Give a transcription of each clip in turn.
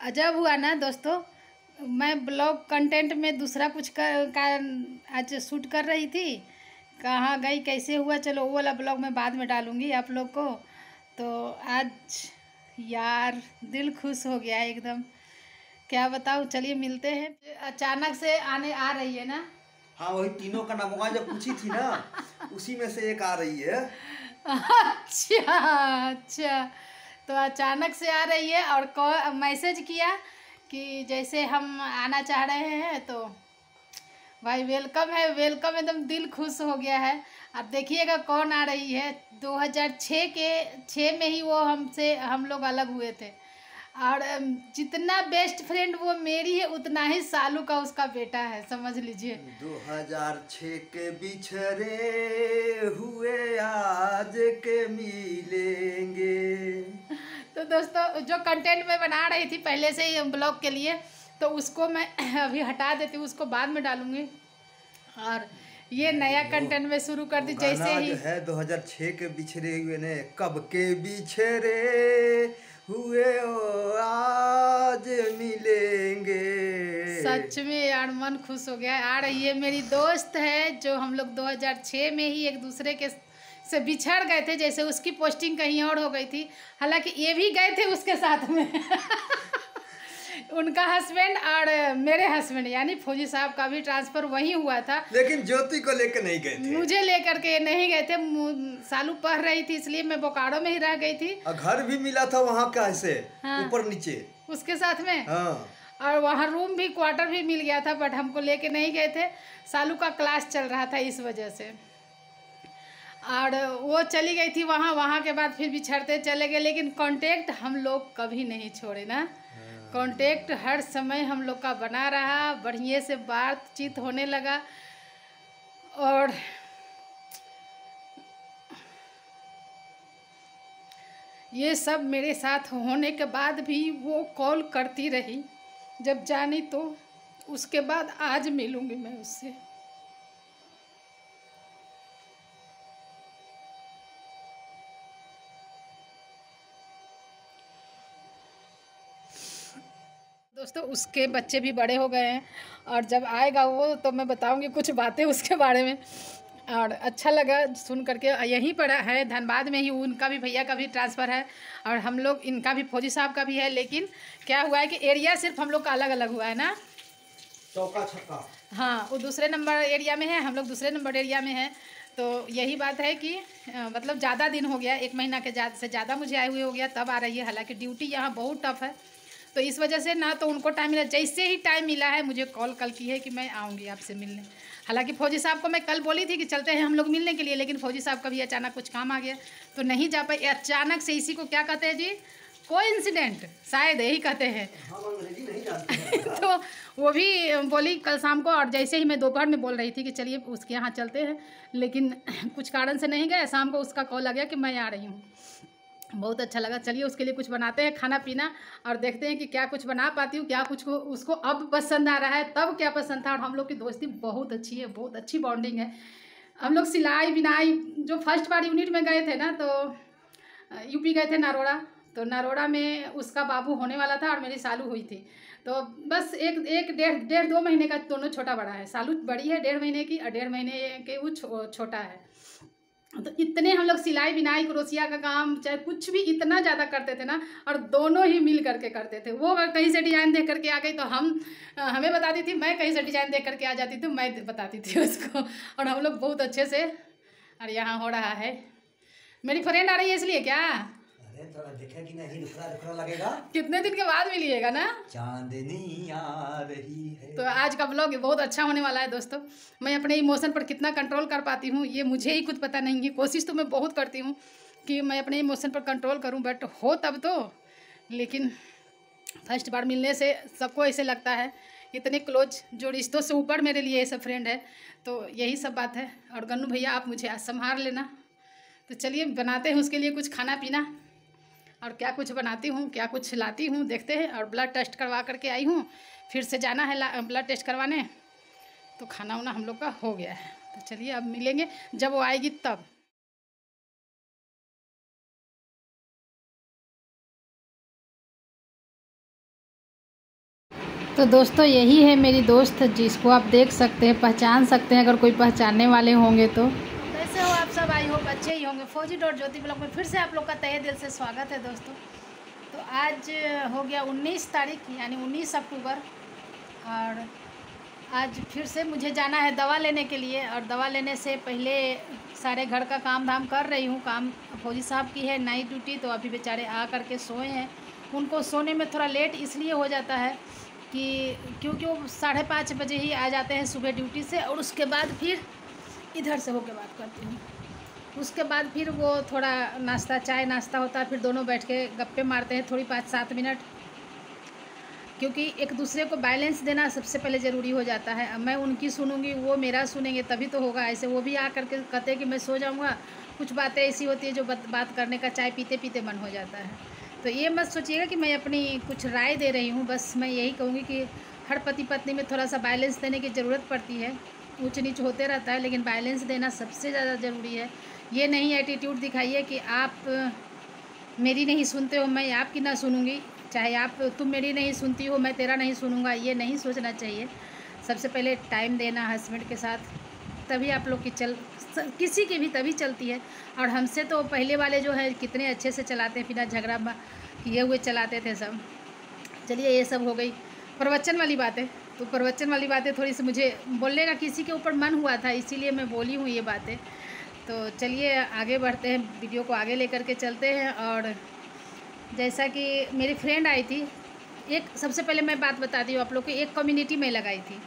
अजब हुआ ना दोस्तों। मैं ब्लॉग कंटेंट में दूसरा कुछ का आज शूट कर रही थी। कहाँ गई कैसे हुआ, चलो वो वाला ब्लॉग मैं बाद में डालूँगी आप लोग को। तो आज यार दिल खुश हो गया एकदम, क्या बताऊँ। चलिए मिलते हैं। अचानक से आने आ रही है ना। हाँ, वही तीनों का नाम जब पूछी थी ना, उसी में से एक आ रही है। अच्छा अच्छा, तो अचानक से आ रही है और मैसेज किया कि जैसे हम आना चाह रहे हैं, तो भाई वेलकम है, वेलकम। एकदम दिल खुश हो गया है। अब देखिएगा कौन आ रही है। 2006 में ही वो हम लोग अलग हुए थे। और जितना बेस्ट फ्रेंड वो मेरी है, उतना ही सालू का उसका बेटा है, समझ लीजिए। 2006 के बिछड़े हुए आज के मिलेंगे। तो दोस्तों, जो कंटेंट मैं बना रही थी पहले से ही ब्लॉग के लिए, तो उसको मैं अभी हटा देती हूँ, उसको बाद में डालूँगी। और ये नया कंटेंट में शुरू कर दी गाना जैसे ही। जो है 2006 के बिछड़े हुए ने, कब के बिछड़े हुए ओ आज मिलेंगे। सच में यार मन खुश हो गया। आ रही है, मेरी दोस्त है, जो हम लोग 2006 में ही एक दूसरे के से बिछड़ गए थे। जैसे उसकी पोस्टिंग कहीं और हो गई थी, हालांकि ये भी गए थे उसके साथ में। उनका हस्बैंड और मेरे हस्बैंड यानी फौजी साहब का भी ट्रांसफ़र वहीं हुआ था। लेकिन ज्योति को लेकर नहीं गए थे। मुझे लेकर के नहीं गए थे। सालू पढ़ रही थी, इसलिए मैं बोकारो में ही रह गई थी। और घर भी मिला था वहाँ कैसे, हाँ, ऊपर नीचे उसके साथ में। हाँ। और वहाँ रूम भी, क्वार्टर भी मिल गया था, बट हमको लेके नहीं गए थे। सालू का क्लास चल रहा था, इस वजह से। और वो चली गई थी वहाँ। वहाँ के बाद फिर बिछड़ते चले गए, लेकिन कांटेक्ट हम लोग कभी नहीं छोड़े ना। कांटेक्ट हर समय हम लोग का बना रहा, बढ़िया से बातचीत होने लगा। और ये सब मेरे साथ होने के बाद भी वो कॉल करती रही जब जानी, तो उसके बाद आज मिलूँगी मैं उससे। दोस्तों, उसके बच्चे भी बड़े हो गए हैं, और जब आएगा वो तो मैं बताऊंगी कुछ बातें उसके बारे में। और अच्छा लगा सुन करके। यहीं पर है, धनबाद में ही। उनका भी, भैया का भी ट्रांसफ़र है, और हम लोग, इनका भी, फौजी साहब का भी है। लेकिन क्या हुआ है कि एरिया सिर्फ हम लोग का अलग अलग हुआ है ना। चौका छक्का। हाँ, वो दूसरे नंबर एरिया में है, हम लोग दूसरे नंबर एरिया में है। तो यही बात है कि मतलब ज़्यादा दिन हो गया, 1 महीना के से ज़्यादा मुझे आए हुए हो गया, तब आ रही है। हालांकि ड्यूटी यहाँ बहुत टफ है, तो इस वजह से ना तो उनको टाइम मिला। जैसे ही टाइम मिला है, मुझे कल की है कि मैं आऊँगी आपसे मिलने। हालांकि फौजी साहब को मैं कल बोली थी कि चलते हैं हम लोग मिलने के लिए, लेकिन फौजी साहब का भी अचानक कुछ काम आ गया, तो नहीं जा पाई। अचानक से, इसी को क्या कहते हैं जी, कोइंसिडेंट, शायद यही कहते हैं। हम अंग्रेजी नहीं जानते हैं। तो वो भी बोली कल शाम को, और जैसे ही मैं दोपहर में बोल रही थी कि चलिए उसके यहाँ चलते हैं, लेकिन कुछ कारण से नहीं गए। शाम को उसका कॉल आ गया कि मैं आ रही हूँ। बहुत अच्छा लगा। चलिए उसके लिए कुछ बनाते हैं खाना पीना, और देखते हैं कि क्या कुछ बना पाती हूँ, क्या कुछ को उसको अब पसंद आ रहा है, तब क्या पसंद था। और हम लोग की दोस्ती बहुत अच्छी है, बहुत अच्छी बॉन्डिंग है। हम लोग सिलाई बिनाई, जो फर्स्ट बार यूनिट में गए थे ना, तो यूपी गए थे नरोड़ा। तो नरोड़ा में उसका बाबू होने वाला था और मेरी सालू हुई थी। तो बस एक डेढ़ 2 महीने का, दोनों छोटा बड़ा है। सालू बड़ी है 1.5 महीने की, और 1.5 महीने के वो छोटा है। तो इतने हम लोग सिलाई बिनाई, क्रोशिया का काम, चाहे कुछ भी, इतना ज़्यादा करते थे ना। और दोनों ही मिल करके करते थे। वो अगर कहीं से डिज़ाइन देख करके आ गई तो हमें बताती थी, मैं कहीं से डिज़ाइन देख करके आ जाती थी, मैं बताती थी उसको। और हम लोग बहुत अच्छे से। और यहाँ हो रहा है, मेरी फ्रेंड आ रही है इसलिए क्या। अरे थोड़ा देखे कि नहीं, रुखरा रुखरा लगेगा। कितने दिन के बाद मिलिएगा ना। चांदनी आ रही है। तो आज का ब्लॉग बहुत अच्छा होने वाला है दोस्तों। मैं अपने इमोशन पर कितना कंट्रोल कर पाती हूँ, ये मुझे ही खुद पता नहीं है। कोशिश तो मैं बहुत करती हूँ कि मैं अपने इमोशन पर कंट्रोल करूँ, बट हो तब तो। लेकिन फर्स्ट बार मिलने से सबको ऐसे लगता है, इतने क्लोज, जो रिश्तों से ऊपर मेरे लिए ये सब फ्रेंड है। तो यही सब बात है। और गन्नू भैया, आप मुझे आज संभाल लेना। तो चलिए बनाते हैं उसके लिए कुछ खाना पीना, और क्या कुछ बनाती हूँ, क्या कुछ लाती हूँ, देखते हैं। और ब्लड टेस्ट करवा करके आई हूँ, फिर से जाना है ब्लड टेस्ट करवाने। तो खाना वाना हम लोग का हो गया है। तो चलिए अब मिलेंगे जब वो आएगी तब। तो दोस्तों यही है मेरी दोस्त, जिसको आप देख सकते हैं, पहचान सकते हैं अगर कोई पहचानने वाले होंगे तो। कैसे हो आप सब? आई होप अच्छे ही होंगे। फौजी.ज्योति ब्लॉग में फिर से आप लोग का तहे दिल से स्वागत है दोस्तों। तो आज हो गया 19 तारीख यानी 19 अक्टूबर, और आज फिर से मुझे जाना है दवा लेने के लिए। और दवा लेने से पहले सारे घर का काम धाम कर रही हूँ। काम फौजी साहब की है नाइट ड्यूटी, तो अभी बेचारे आ करके सोए हैं। उनको सोने में थोड़ा लेट इसलिए हो जाता है कि क्योंकि वो 5:30 बजे ही आ जाते हैं सुबह ड्यूटी से, और उसके बाद फिर इधर से होकर बात करती हूँ। उसके बाद फिर वो थोड़ा नाश्ता, चाय नाश्ता होता है, फिर दोनों बैठ के गप्पे मारते हैं थोड़ी 5-7 मिनट, क्योंकि एक दूसरे को बैलेंस देना सबसे पहले ज़रूरी हो जाता है। अब मैं उनकी सुनूंगी, वो मेरा सुनेंगे, तभी तो होगा। ऐसे वो भी आ करके कहते हैं कि मैं सो जाऊँगा। कुछ बातें ऐसी होती है जो बात करने का चाय पीते पीते मन हो जाता है। तो ये मत सोचिएगा कि मैं अपनी कुछ राय दे रही हूँ, बस मैं यही कहूँगी कि हर पति पत्नी में थोड़ा सा बैलेंस देने की ज़रूरत पड़ती है। ऊंच नीच होते रहता है, लेकिन बैलेंस देना सबसे ज़्यादा ज़रूरी है। ये नहीं एटीट्यूड दिखाइए कि आप मेरी नहीं सुनते हो, मैं आपकी ना सुनूंगी, चाहे तुम मेरी नहीं सुनती हो, मैं तेरा नहीं सुनूंगा। ये नहीं सोचना चाहिए। सबसे पहले टाइम देना हस्बैंड के साथ, तभी आप लोग की किसी की भी तभी चलती है। और हमसे तो पहले वाले जो है कितने अच्छे से चलाते हैं, बिना झगड़ा किए हुए चलाते थे सब। चलिए ये सब हो गई प्रवचन वाली बातें। तो प्रवचन वाली बातें थोड़ी सी मुझे बोलने का किसी के ऊपर मन हुआ था, इसीलिए मैं बोली हूँ ये बातें। तो चलिए आगे बढ़ते हैं, वीडियो को आगे लेकर के चलते हैं। और जैसा कि मेरी फ्रेंड आई थी, एक सबसे पहले मैं बात बताती हूँ आप लोग को। एक कम्युनिटी में लगाई थी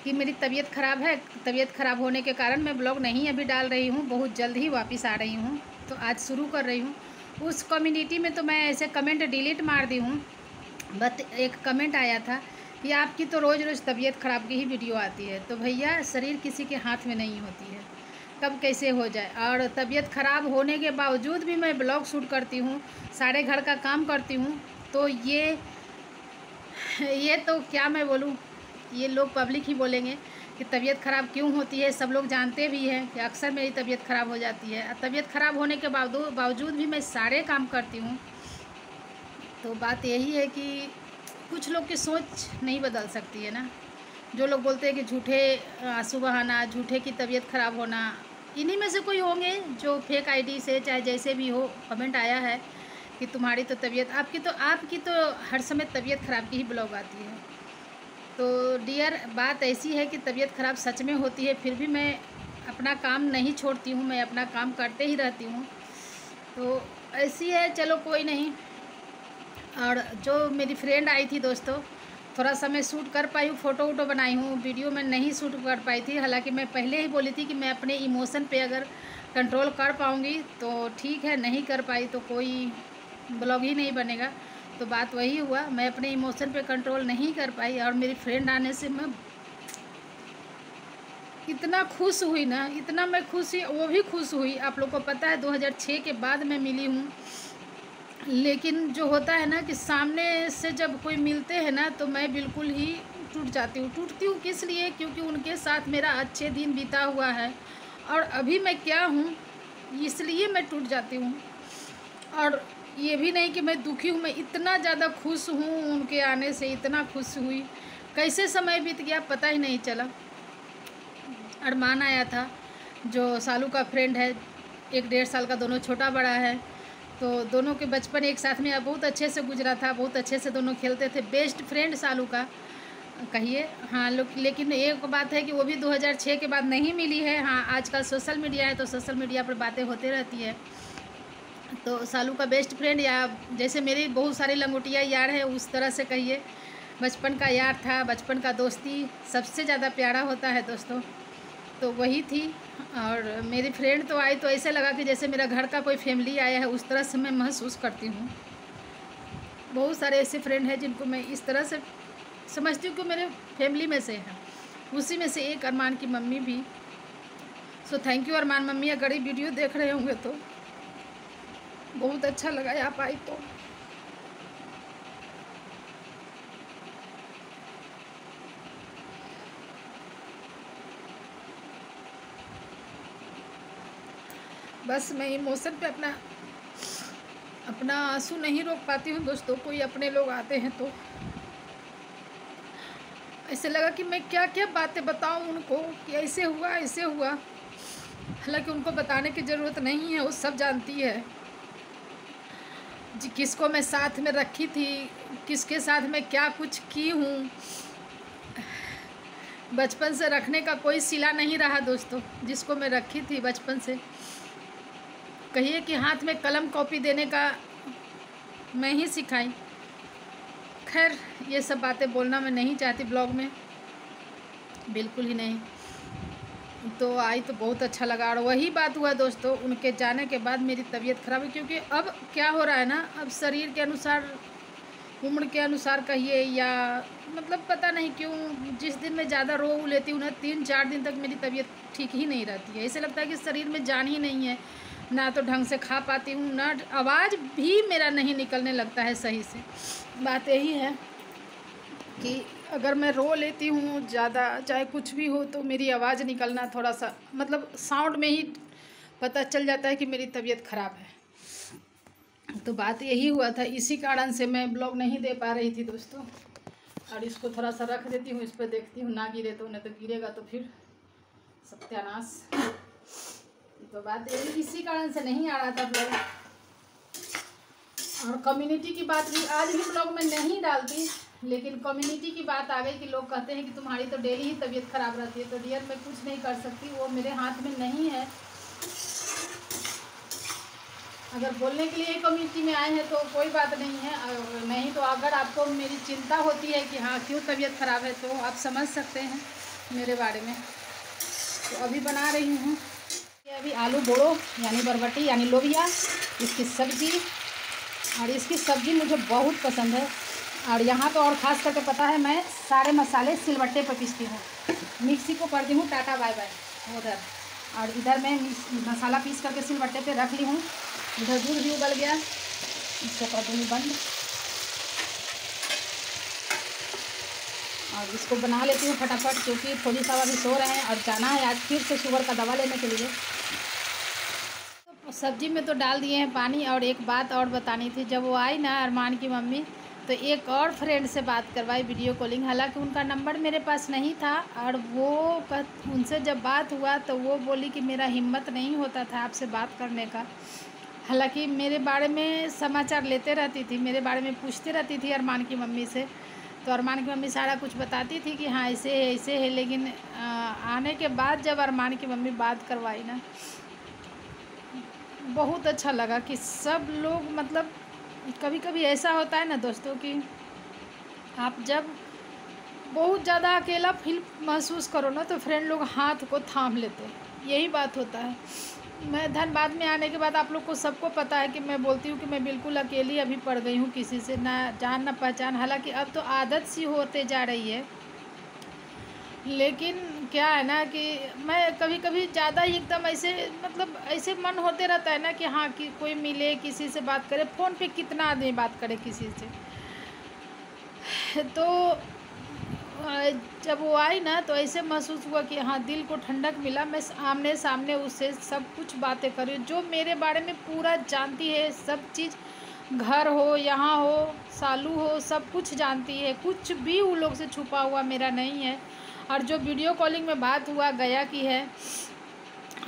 कि मेरी तबीयत ख़राब है, तबीयत ख़राब होने के कारण मैं ब्लॉग नहीं अभी डाल रही हूँ, बहुत जल्द ही वापस आ रही हूँ, तो आज शुरू कर रही हूँ। उस कम्युनिटी में तो मैं ऐसे कमेंट डिलीट मार दी हूँ, बट एक कमेंट आया था कि आपकी तो रोज़ रोज़ तबीयत ख़राब की ही वीडियो आती है। तो भैया शरीर किसी के हाथ में नहीं होती है, कब कैसे हो जाए। और तबीयत ख़राब होने के बावजूद भी मैं ब्लॉग शूट करती हूँ, सारे घर का काम करती हूँ। तो ये तो क्या मैं बोलूँ, ये लोग पब्लिक ही बोलेंगे कि तबीयत ख़राब क्यों होती है। सब लोग जानते भी हैं कि अक्सर मेरी तबीयत ख़राब हो जाती है। तबीयत ख़राब होने के बावजूद भी मैं सारे काम करती हूँ। तो बात यही है कि कुछ लोग की सोच नहीं बदल सकती है ना। जो लोग बोलते हैं कि झूठे आंसू बहाना, झूठे की तबीयत ख़राब होना, इन्हीं में से कोई होंगे जो फेक आईडी से चाहे जैसे भी हो कमेंट आया है कि तुम्हारी तो तबीयत, आपकी तो हर समय तबीयत ख़राब की ही ब्लॉग आती है। तो डियर, बात ऐसी है कि तबीयत ख़राब सच में होती है, फिर भी मैं अपना काम नहीं छोड़ती हूँ, मैं अपना काम करते ही रहती हूँ। तो ऐसी है, चलो कोई नहीं। और जो मेरी फ्रेंड आई थी दोस्तों, थोड़ा सा मैं शूट कर पाई हूँ, फ़ोटो वोटो बनाई हूँ, वीडियो में नहीं शूट कर पाई थी। हालांकि मैं पहले ही बोली थी कि मैं अपने इमोशन पे अगर कंट्रोल कर पाऊँगी तो ठीक है, नहीं कर पाई तो कोई ब्लॉग ही नहीं बनेगा। तो बात वही हुआ, मैं अपने इमोशन पे कंट्रोल नहीं कर पाई, और मेरी फ्रेंड आने से मैं इतना खुश हुई ना, इतना मैं खुश हुई, वो भी खुश हुई। आप लोग को पता है 2006 के बाद मैं मिली हूँ, लेकिन जो होता है ना कि सामने से जब कोई मिलते हैं ना, तो मैं बिल्कुल ही टूटती हूँ। किस लिए? क्योंकि उनके साथ मेरा अच्छे दिन बीता हुआ है, और अभी मैं क्या हूँ इसलिए मैं टूट जाती हूँ। और ये भी नहीं कि मैं दुखी हूँ, मैं इतना ज़्यादा खुश हूँ, उनके आने से इतना खुश हुई, कैसे समय बीत गया पता ही नहीं चला। अरमान आया था, जो सालू का फ्रेंड है, 1-1.5 साल का, दोनों छोटा बड़ा है। तो दोनों के बचपन एक साथ में बहुत अच्छे से गुजरा था, बहुत अच्छे से दोनों खेलते थे, बेस्ट फ्रेंड सालू का कहिए। हाँ लोग, लेकिन एक बात है कि वो भी 2006 के बाद नहीं मिली है। हाँ, आजकल सोशल मीडिया है, तो सोशल मीडिया पर बातें होती रहती है। तो सालू का बेस्ट फ्रेंड, या जैसे मेरी बहुत सारी लंगोटिया यार है, उस तरह से कहिए। बचपन का यार था, बचपन का दोस्ती सबसे ज़्यादा प्यारा होता है दोस्तों, तो वही थी। और मेरी फ्रेंड तो आई तो ऐसे लगा कि जैसे मेरा घर का कोई फैमिली आया है, उस तरह से मैं महसूस करती हूँ। बहुत सारे ऐसे फ्रेंड हैं जिनको मैं इस तरह से समझती हूँ कि मेरे फैमिली में से है। उसी में से एक अरमान की मम्मी भी। So thank you Armaan mummy, अगर ये वीडियो देख रहे होंगे तो बहुत अच्छा लगा आप आई तो। बस मैं इमोशन पे अपना आंसू नहीं रोक पाती हूँ दोस्तों। कोई अपने लोग आते हैं तो ऐसे लगा कि मैं क्या क्या बातें बताऊं उनको कि ऐसे हुआ ऐसे हुआ। हालांकि उनको बताने की ज़रूरत नहीं है, वो सब जानती है जी, किसको मैं साथ में रखी थी, किसके साथ मैं क्या कुछ की हूँ। बचपन से रखने का कोई सिला नहीं रहा दोस्तों, जिसको मैं रखी थी बचपन से। कहिए कि हाथ में कलम कॉपी देने का मैं ही सिखाई। खैर, ये सब बातें बोलना मैं नहीं चाहती ब्लॉग में, बिल्कुल ही नहीं। तो आई तो बहुत अच्छा लगा। और वही बात हुआ दोस्तों, उनके जाने के बाद मेरी तबीयत ख़राब हुई, क्योंकि अब क्या हो रहा है ना, अब शरीर के अनुसार, उम्र के अनुसार कहिए, या मतलब पता नहीं क्यों जिस दिन मैं ज़्यादा रो लेती हूँ ना, 3-4 दिन तक मेरी तबीयत ठीक ही नहीं रहती है। ऐसे लगता है कि शरीर में जान ही नहीं है, ना तो ढंग से खा पाती हूँ, ना आवाज़ भी मेरा नहीं निकलने लगता है सही से। बात यही है कि अगर मैं रो लेती हूँ ज़्यादा, चाहे कुछ भी हो, तो मेरी आवाज़ निकलना थोड़ा सा, मतलब साउंड में ही पता चल जाता है कि मेरी तबीयत ख़राब है। तो बात यही हुआ था, इसी कारण से मैं ब्लॉग नहीं दे पा रही थी दोस्तों। और इसको थोड़ा सा रख देती हूँ, इस पर देखती हूँ ना गिरे तो, नहीं तो गिरेगा तो फिर सत्यानाश। तो बात यही, इसी कारण से नहीं आ रहा था ब्लॉग। और कम्युनिटी की बात भी आज भी ब्लॉग में नहीं डालती, लेकिन कम्युनिटी की बात आ गई कि लोग कहते हैं कि तुम्हारी तो डेली ही तबीयत ख़राब रहती है। तो डियर, मैं कुछ नहीं कर सकती, वो मेरे हाथ में नहीं है। अगर बोलने के लिए कम्युनिटी में आए हैं तो कोई बात नहीं है, नहीं तो अगर आपको मेरी चिंता होती है कि हाँ क्यों तबीयत ख़राब है, तो आप समझ सकते हैं मेरे बारे में। तो अभी बना रही हूँ ये अभी आलू बोड़ो यानी बरबटी यानी लोबिया, इसकी सब्ज़ी। और इसकी सब्ज़ी मुझे बहुत पसंद है। और यहाँ तो और ख़ास करके पता है, मैं सारे मसाले सिलबट्टे पर पीसती हूँ, मिक्सी को करती हूँ टाटा बाय बाय उधर। और इधर मैं मसाला पीस करके सिलबट्टे पे रख ली हूँ। इधर दूध भी उबल गया, इसको कर दूँगी बंद। और इसको बना लेती हूँ फटाफट, क्योंकि थोड़ी सा अभी सो रहे हैं और जाना है आज फिर से शुगर का दवा लेने के लिए। तो सब्जी में तो डाल दिए हैं पानी। और एक बात और बतानी थी, जब वो आई ना अरमान की मम्मी, तो एक और फ्रेंड से बात करवाई वीडियो कॉलिंग। हालांकि उनका नंबर मेरे पास नहीं था, और वो उनसे जब बात हुआ तो वो बोली कि मेरा हिम्मत नहीं होता था आपसे बात करने का। हालांकि मेरे बारे में समाचार लेते रहती थी, मेरे बारे में पूछते रहती थी अरमान की मम्मी से। तो अरमान की मम्मी सारा कुछ बताती थी कि हाँ ऐसे है ऐसे है। लेकिन आने के बाद जब अरमान की मम्मी बात करवाई ना, बहुत अच्छा लगा कि सब लोग, मतलब कभी कभी ऐसा होता है ना दोस्तों कि आप जब बहुत ज़्यादा अकेला फील महसूस करो ना, तो फ्रेंड लोग हाथ को थाम लेते हैं। यही बात होता है। मैं धनबाद में आने के बाद आप लोग को सबको पता है कि मैं बोलती हूँ कि मैं बिल्कुल अकेली अभी पड़ गई हूँ, किसी से ना जान ना पहचान। हालांकि अब तो आदत सी होते जा रही है, लेकिन क्या है ना कि मैं कभी कभी ज़्यादा ही एकदम ऐसे, मतलब ऐसे मन होते रहता है ना कि हाँ कि कोई मिले, किसी से बात करे। फ़ोन पे कितना आदमी बात करे किसी से। तो जब वो आई ना, तो ऐसे महसूस हुआ कि हाँ दिल को ठंडक मिला। मैं आमने सामने उससे सब कुछ बातें करी, जो मेरे बारे में पूरा जानती है, सब चीज़, घर हो यहाँ हो सालू हो, सब कुछ जानती है। कुछ भी उन लोग से छुपा हुआ मेरा नहीं है। और जो वीडियो कॉलिंग में बात हुआ गया की है,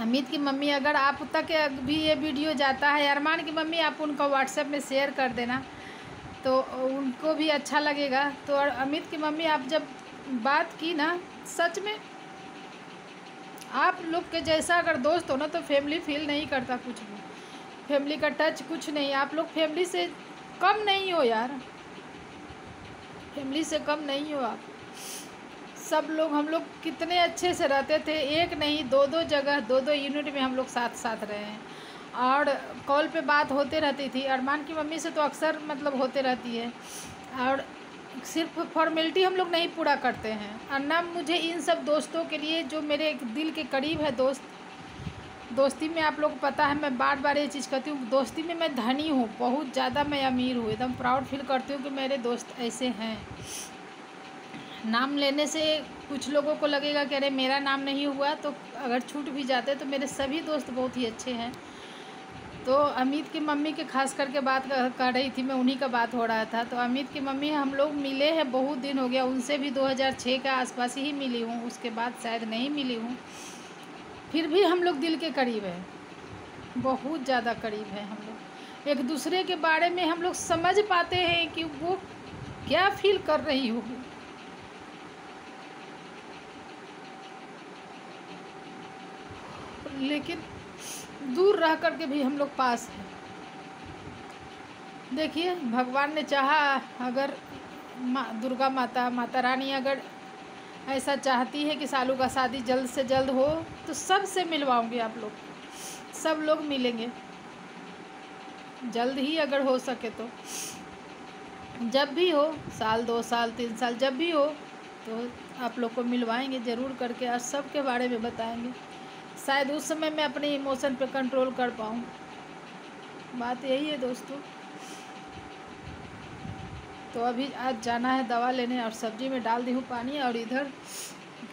अमित की मम्मी, अगर आप तक भी ये वीडियो जाता है, अरमान की मम्मी, आप उनका व्हाट्सएप में शेयर कर देना तो उनको भी अच्छा लगेगा। तो और अमित की मम्मी, आप जब बात की ना, सच में आप लोग के जैसा अगर दोस्त हो ना, तो फैमिली फील नहीं करता कुछ भी। फैमिली का टच कुछ नहीं। आप लोग फैमिली से कम नहीं हो यार, फैमिली से कम नहीं हो आप। सब लोग, हम लोग कितने अच्छे से रहते थे, एक नहीं दो दो जगह, दो दो यूनिट में हम लोग साथ साथ रहे हैं। और कॉल पे बात होते रहती थी। अरमान की मम्मी से तो अक्सर मतलब होते रहती है। और सिर्फ फॉर्मेलिटी हम लोग नहीं पूरा करते हैं। और ना मुझे इन सब दोस्तों के लिए, जो मेरे एक दिल के करीब है दोस्त, दोस्ती में आप लोग को पता है, मैं बार बार ये चीज़ कहती हूँ, दोस्ती में मैं धनी हूँ, बहुत ज़्यादा मैं अमीर हूँ। एकदम प्राउड फील करती हूँ कि मेरे दोस्त ऐसे हैं। नाम लेने से कुछ लोगों को लगेगा कि अरे मेरा नाम नहीं हुआ, तो अगर छूट भी जाते, तो मेरे सभी दोस्त बहुत ही अच्छे हैं। तो अमित की मम्मी के खास करके बात कर रही थी मैं, उन्हीं का बात हो रहा था। तो अमित की मम्मी हम लोग मिले हैं, बहुत दिन हो गया, उनसे भी 2006 के आसपास ही मिली हूँ, उसके बाद शायद नहीं मिली हूँ। फिर भी हम लोग दिल के करीब हैं, बहुत ज़्यादा करीब हैं हम लोग। एक दूसरे के बारे में हम लोग समझ पाते हैं कि वो क्या फील कर रही होगी। लेकिन दूर रह कर के भी हम लोग पास हैं। देखिए भगवान ने चाहा, अगर दुर्गा माता, माता रानी अगर ऐसा चाहती है कि सालू का शादी जल्द से जल्द हो, तो सबसे मिलवाऊंगी आप लोग, सब लोग मिलेंगे जल्द ही, अगर हो सके तो। जब भी हो, साल 2 साल 3 साल जब भी हो, तो आप लोग को मिलवाएंगे ज़रूर करके, और सब के बारे में बताएंगे। शायद उस समय मैं अपने इमोशन पे कंट्रोल कर पाऊँ, बात यही है दोस्तों। तो अभी आज जाना है दवा लेने, और सब्जी में डाल दी हूँ पानी, और इधर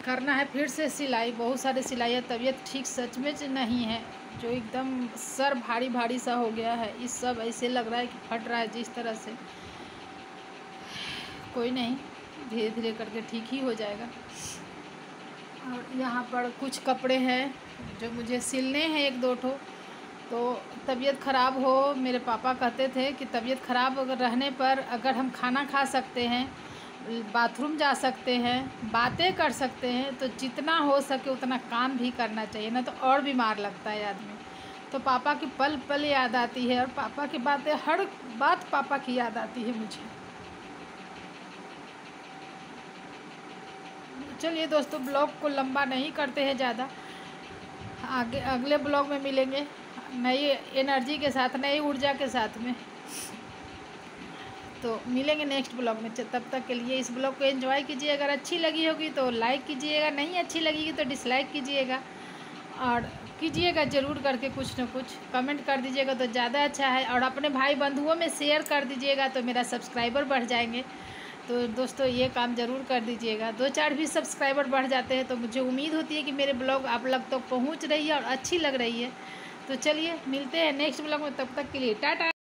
करना है फिर से सिलाई, बहुत सारे सिलाई है। तबीयत ठीक सच में नहीं है, जो एकदम सर भारी भारी सा हो गया है, इस सब ऐसे लग रहा है कि फट रहा है जिस तरह से। कोई नहीं, धीरे धीरे करके ठीक ही हो जाएगा। और यहाँ पर कुछ कपड़े हैं जो मुझे सिलने हैं, 1-2 ठो। तो तबीयत ख़राब हो, मेरे पापा कहते थे कि तबीयत ख़राब रहने पर अगर हम खाना खा सकते हैं, बाथरूम जा सकते हैं, बातें कर सकते हैं, तो जितना हो सके उतना काम भी करना चाहिए, ना तो और बीमार लगता है आदमी। तो पापा की पल पल याद आती है, और पापा की बातें, हर बात पापा की याद आती है मुझे। चलिए दोस्तों, ब्लॉग को लंबा नहीं करते हैं ज़्यादा, आगे अगले ब्लॉग में मिलेंगे नई एनर्जी के साथ, नई ऊर्जा के साथ में। तो मिलेंगे नेक्स्ट ब्लॉग में। तब तक के लिए इस ब्लॉग को एंजॉय कीजिए, अगर अच्छी लगी होगी तो लाइक कीजिएगा, नहीं अच्छी लगेगी तो डिसलाइक कीजिएगा, और कीजिएगा ज़रूर करके कुछ न कुछ कमेंट कर दीजिएगा तो ज़्यादा अच्छा है। और अपने भाई बंधुओं में शेयर कर दीजिएगा तो मेरा सब्सक्राइबर बढ़ जाएंगे। तो दोस्तों ये काम ज़रूर कर दीजिएगा, 2-4 भी सब्सक्राइबर बढ़ जाते हैं तो मुझे उम्मीद होती है कि मेरे ब्लॉग आप लोग तक पहुँच रही है और अच्छी लग रही है। तो चलिए मिलते हैं नेक्स्ट ब्लॉग में, तब तक के लिए टाटा।